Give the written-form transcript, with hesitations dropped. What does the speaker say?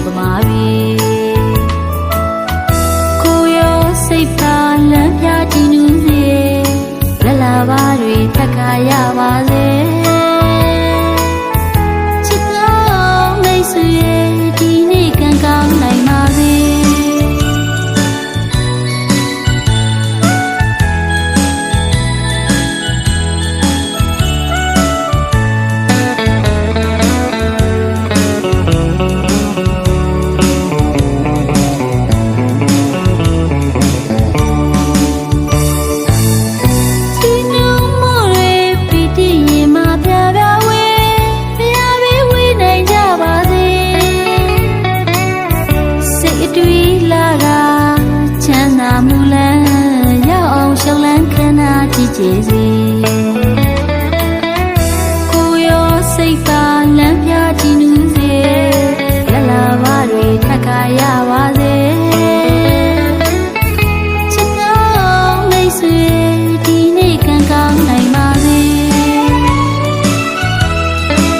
ပမာပြီကိုရောစိတ်ပါလမ်းပြတည်နူးစေလလာပါတွေထက်ခါရပါစေချစ်တော်မိတ်ဆွေဒီနေ့ကံကောင်းနိုင်ပါစေချမ်းသာမူလန်းရောက်အောင်ရှောင်းလန်းခန္ဓာကြည်ကြည်စေ